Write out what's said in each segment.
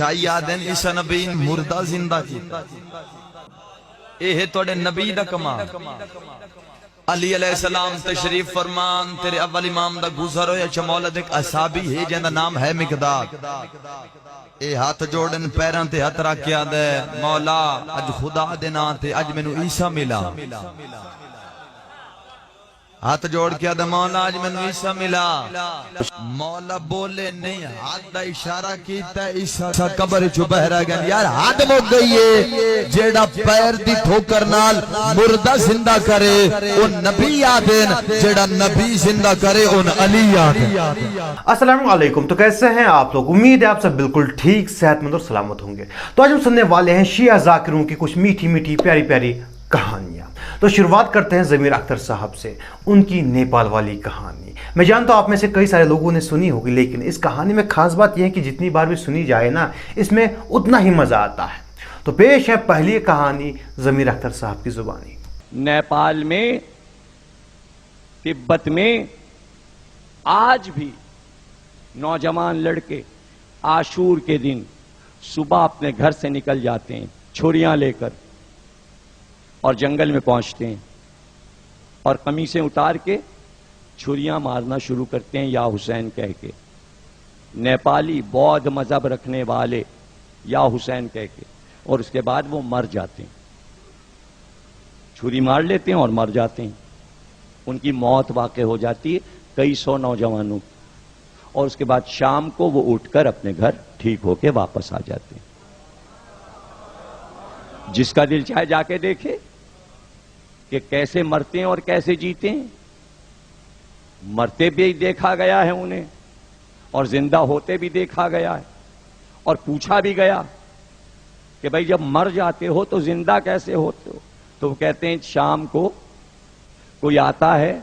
عیسائی آدن عیسیٰ نبی مردہ زندہ کی اے ہے توڑے نبی دا کمال علی علیہ السلام تشریف فرمان تیرے اول امام دا گزر ہویا چمولد ایک اصحابی ہے جن دا نام ہے مقداد اے ہاتھ جوڑن پیران تے ہاتھ رکھیا دے مولا اج خدا دینا تے اج میں نو عیسیٰ ملا ہاتھ جوڑ کیا دے مولا آج میں نے عیسیٰ ملا مولا بولے نہیں ہاتھ دا اشارہ کیتا ہے عیسیٰ قبر چو بہرہ گئن یار ہاتھ مک گئی ہے جیڑا پیر دی ٹھوکر نال مردہ زندہ کرے ان نبی آدین جیڑا نبی زندہ کرے ان علی آدین۔ السلام علیکم، تو کیسے ہیں آپ لوگ؟ امید ہے آپ سب بالکل ٹھیک، صحت مند اور سلامت ہوں گے۔ تو آج ہم سننے والے ہیں شیعہ ذاکروں کی کچھ میٹھی میٹھی پیاری پیاری کہانیاں۔ تو شروعات کرتے ہیں ضمیر اختر صاحب سے، ان کی نیپال والی کہانی۔ میں جانتا ہوں آپ میں سے کئی سارے لوگوں نے سنی ہوگی، لیکن اس کہانی میں خاص بات یہ ہے کہ جتنی بار بھی سنی جائے نا، اس میں اتنا ہی مزہ آتا ہے۔ تو پیش ہے پہلی کہانی ضمیر اختر صاحب کی زبانی۔ نیپال میں، تبت میں آج بھی نوجوان لڑکے عاشور کے دن صبح اپنے گھر سے نکل جاتے ہیں چھریاں لے کر اور جنگل میں پہنچتے ہیں اور قمیصیں اتار کے چھریاں مارنا شروع کرتے ہیں یا حسین کہہ کے۔ نیپالی بودھ مذہب رکھنے والے یا حسین کہہ کے، اور اس کے بعد وہ مر جاتے ہیں، چھری مار لیتے ہیں اور مر جاتے ہیں۔ ان کی موت واقع ہو جاتی ہے کئی سو نوجوانوں کی، اور اس کے بعد شام کو وہ اٹھ کر اپنے گھر ٹھیک ہو کے واپس آ جاتے ہیں۔ جس کا دل چاہے جا کے دیکھے کہ کیسے مرتے ہیں اور کیسے جیتے ہیں۔ مرتے بھی دیکھا گیا ہے انہیں، اور زندہ ہوتے بھی دیکھا گیا ہے، اور پوچھا بھی گیا کہ بھائی جب مر جاتے ہو تو زندہ کیسے ہوتے ہو؟ تو وہ کہتے ہیں شام کو کوئی آتا ہے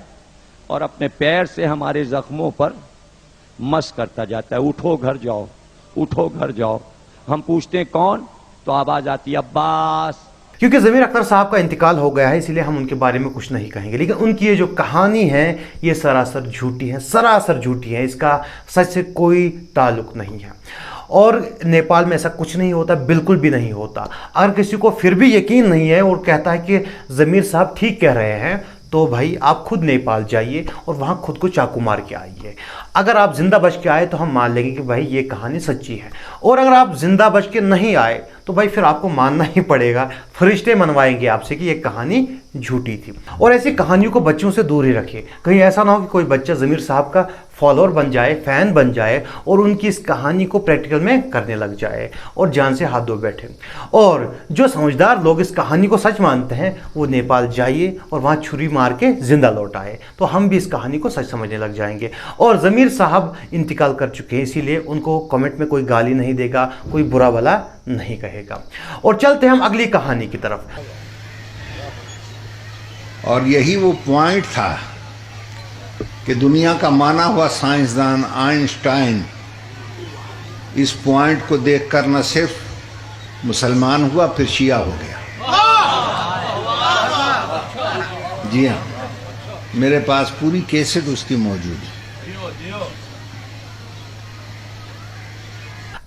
اور اپنے پیر سے ہمارے زخموں پر مس کرتا جاتا ہے، اٹھو گھر جاؤ، اٹھو گھر جاؤ۔ ہم پوچھتے ہیں کون؟ تو آواز آتی ہے عباس۔ کیونکہ ضمیر اختر صاحب کا انتقال ہو گیا ہے، اسی لیے ہم ان کے بارے میں کچھ نہیں کہیں گے، لیکن ان کی یہ جو کہانی ہے یہ سراسر جھوٹی ہے، سراسر جھوٹی ہے، اس کا سچ سے کوئی تعلق نہیں ہے۔ اور نیپال میں ایسا کچھ نہیں ہوتا، بالکل بھی نہیں ہوتا۔ اگر کسی کو پھر بھی یقین نہیں ہے اور کہتا ہے کہ ضمیر صاحب ٹھیک کہہ رہے ہیں، تو بھائی آپ خود نیپال جائیے اور وہاں خود کو چاقو مار کے آئیے۔ اگر آپ زندہ بچ کے آئے تو ہم مان لیں گے کہ بھائی یہ کہانی سچی ہے، اور اگر آپ زندہ بچ کے نہیں آئے تو بھائی پھر آپ کو ماننا ہی پڑے گا، فرشتے منوائیں گے آپ سے کہ یہ کہانی جھوٹی تھی۔ اور ایسی کہانیوں کو بچوں سے دور ہی رکھیں، کہیں ایسا نہ ہو کہ کوئی بچہ ضمیر صاحب کا فالوور بن جائے، فین بن جائے، اور ان کی اس کہانی کو پریکٹیکل میں کرنے لگ جائے اور جان سے ہاتھ دھو بیٹھے۔ اور جو سمجھدار لوگ اس کہانی کو سچ مانتے ہیں وہ نیپال جائیے اور وہاں چھری مار کے زندہ لوٹ آئے، تو ہم بھی اس کہانی کو سچ سمجھنے لگ جائیں گے۔ اور ضمیر صاحب انتقال کر چکے ہیں، اسی لیے ان کو کمنٹ میں کوئی گالی نہیں دے گا، کوئی برا بھلا نہیں کہے گا۔ اور چلتے ہیں ہم اگلی کہانی کی طرف۔ اور یہی وہ پوائنٹ تھا کہ دنیا کا مانا ہوا سائنسدان آئنسٹائن اس پوائنٹ کو دیکھ کر نہ صرف مسلمان ہوا، پھر شیعہ ہو گیا۔ جی ہاں، میرے پاس پوری کیسٹ اس کی موجود ہے۔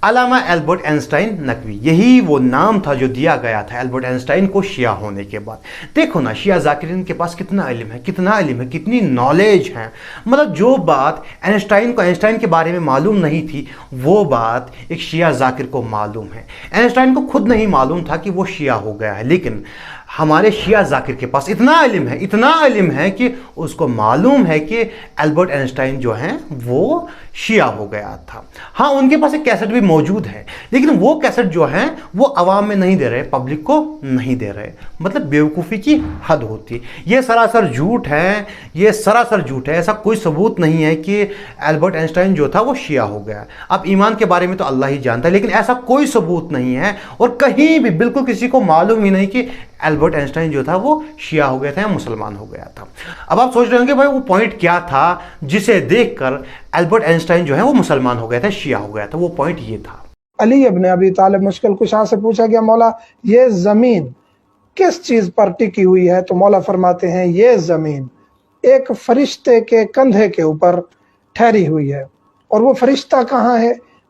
علامہ البرٹ آئنسٹائن نقوی، یہی وہ نام تھا جو دیا گیا تھا البرٹ آئنسٹائن کو شیعہ ہونے کے بعد۔ دیکھو نا شیعہ ذاکرین کے پاس کتنا علم ہے، کتنا علم ہے، کتنی نالج ہے۔ مطلب جو بات آئنسٹائن کو آئنسٹائن کے بارے میں معلوم نہیں تھی، وہ بات ایک شیعہ ذاکر کو معلوم ہے۔ آئنسٹائن کو خود نہیں معلوم تھا کہ وہ شیعہ ہو گیا ہے، لیکن ہمارے شیعہ ذاکر کے پاس اتنا علم ہے کہ اس کو معلوم ہے کہ البرٹ آئنسٹائن جو ہیں وہ شیعہ ہو گیا تھا۔ ہاں ان کے پاس ایک کیسٹ بھی موجود ہے، لیکن وہ کیسٹ جو ہیں وہ عوام میں نہیں دے رہے، پبلک کو نہیں دے رہے۔ مطلب بیوقوفی کی حد ہوتی ہے۔ یہ سراسر جھوٹ ہے، یہ سراسر جھوٹ ہے۔ ایسا کوئی ثبوت نہیں ہے کہ البرٹ آئنسٹائن جو تھا وہ شیعہ ہو گیا۔ اب ایمان کے بارے میں تو اللہ ہی جانتا ہے، لیکن ایسا کوئی ثبوت نہیں ہے، اور کہیں بھی بالکل کسی کو معلوم ہی نہیں کہ البرٹ آئنسٹائن جو تھا وہ شیعہ ہو گیا تھا یا مسلمان ہو گیا تھا۔ اب آپ سوچ رہے ہوں گے بھائی وہ پوائنٹ کیا تھا جسے دیکھ کر البرٹ آئنسٹائن جو ہے وہ مسلمان ہو گیا تھا، شیعہ ہو گیا تھا؟ وہ پوائنٹ یہ تھا۔ علی ابن ابی طالب مشکل کشا سے پوچھا گیا مولا یہ زمین کس چیز پر ٹکی ہوئی ہے؟ تو مولا فرماتے ہیں یہ زمین ایک فرشتے کے کندھے کے اوپر ٹھہری ہوئی ہے۔ اور وہ فرشتہ کہاں ہے؟